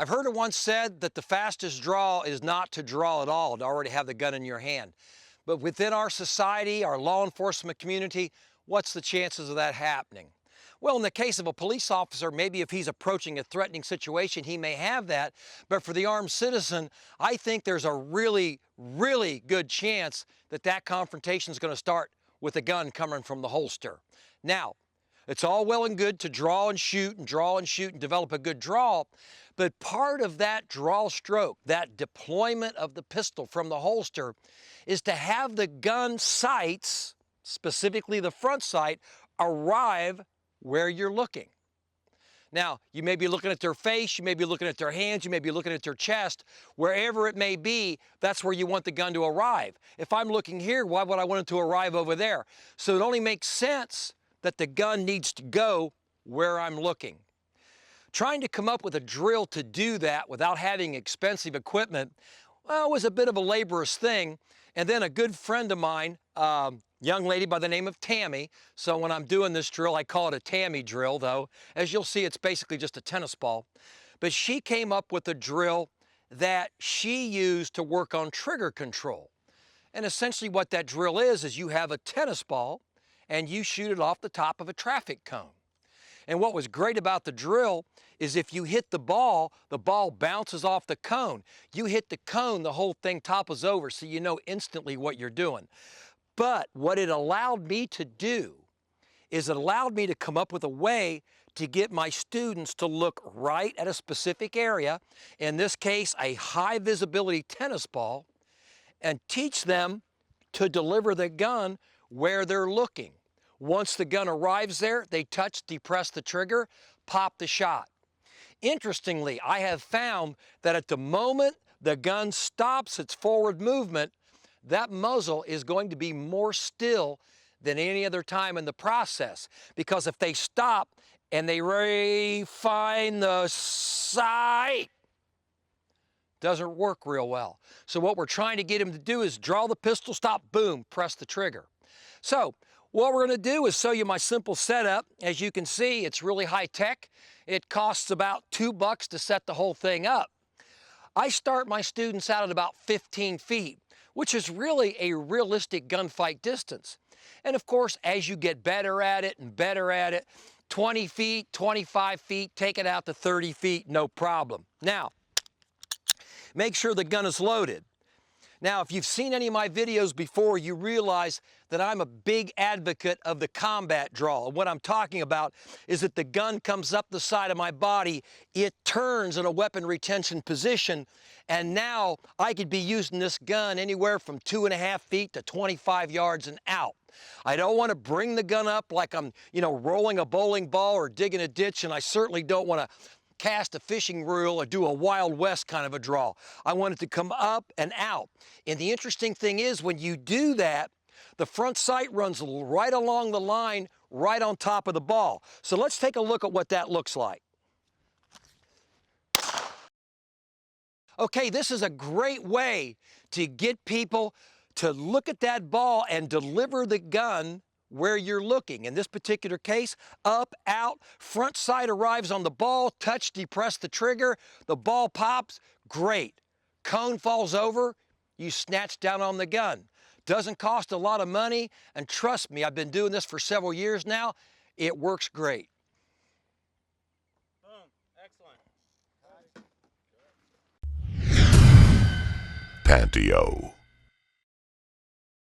I've heard it once said that the fastest draw is not to draw at all, to already have the gun in your hand. But within our society, our law enforcement community, what's the chances of that happening? Well, in the case of a police officer, maybe if he's approaching a threatening situation, he may have that. But for the armed citizen, I think there's a really, really good chance that that confrontation is going to start with a gun coming from the holster. Now, it's all well and good to draw and shoot and draw and shoot and develop a good draw, but part of that draw stroke, that deployment of the pistol from the holster, is to have the gun sights, specifically the front sight, arrive where you're looking. Now, you may be looking at their face, you may be looking at their hands, you may be looking at their chest. Wherever it may be, that's where you want the gun to arrive. If I'm looking here, why would I want it to arrive over there? So it only makes sense that the gun needs to go where I'm looking. Trying to come up with a drill to do that without having expensive equipment, well, was a bit of a laborious thing. And then a good friend of mine, young lady by the name of Tammy, so when I'm doing this drill, I call it a Tammy drill, though. As you'll see, it's basically just a tennis ball. But she came up with a drill that she used to work on trigger control. And essentially what that drill is you have a tennis ball, and you shoot it off the top of a traffic cone. And what was great about the drill is if you hit the ball bounces off the cone. You hit the cone, the whole thing topples over, so you know instantly what you're doing. But what it allowed me to do is it allowed me to come up with a way to get my students to look right at a specific area, in this case, a high visibility tennis ball, and teach them to deliver the gun where they're looking. Once the gun arrives there, they touch, depress the trigger, pop the shot. Interestingly, I have found that at the moment the gun stops its forward movement, that muzzle is going to be more still than any other time in the process. Because if they stop and they refine the sight, doesn't work real well. So what we're trying to get him to do is draw the pistol, stop, boom, press the trigger. So what we're going to do is show you my simple setup. As you can see, it's really high tech. It costs about $2 to set the whole thing up. I start my students out at about 15 feet, which is really a realistic gunfight distance. And of course, as you get better at it and better at it, 20 feet, 25 feet, take it out to 30 feet, no problem. Now, make sure the gun is loaded. Now, if you've seen any of my videos before, you realize that I'm a big advocate of the combat draw. And what I'm talking about is that the gun comes up the side of my body, it turns in a weapon retention position, and now I could be using this gun anywhere from 2.5 feet to 25 yards and out. I don't want to bring the gun up like I'm, rolling a bowling ball or digging a ditch, and I certainly don't want to cast a fishing reel or do a Wild West kind of a draw. I want it to come up and out. And the interesting thing is when you do that, the front sight runs right along the line, right on top of the ball. So let's take a look at what that looks like. Okay, this is a great way to get people to look at that ball and deliver the gun where you're looking. In this particular case, up, out, front sight arrives on the ball, touch, depress the trigger, the ball pops, great. Cone falls over, you snatch down on the gun. Doesn't cost a lot of money, and trust me, I've been doing this for several years now, it works great. Boom, excellent. Pantio.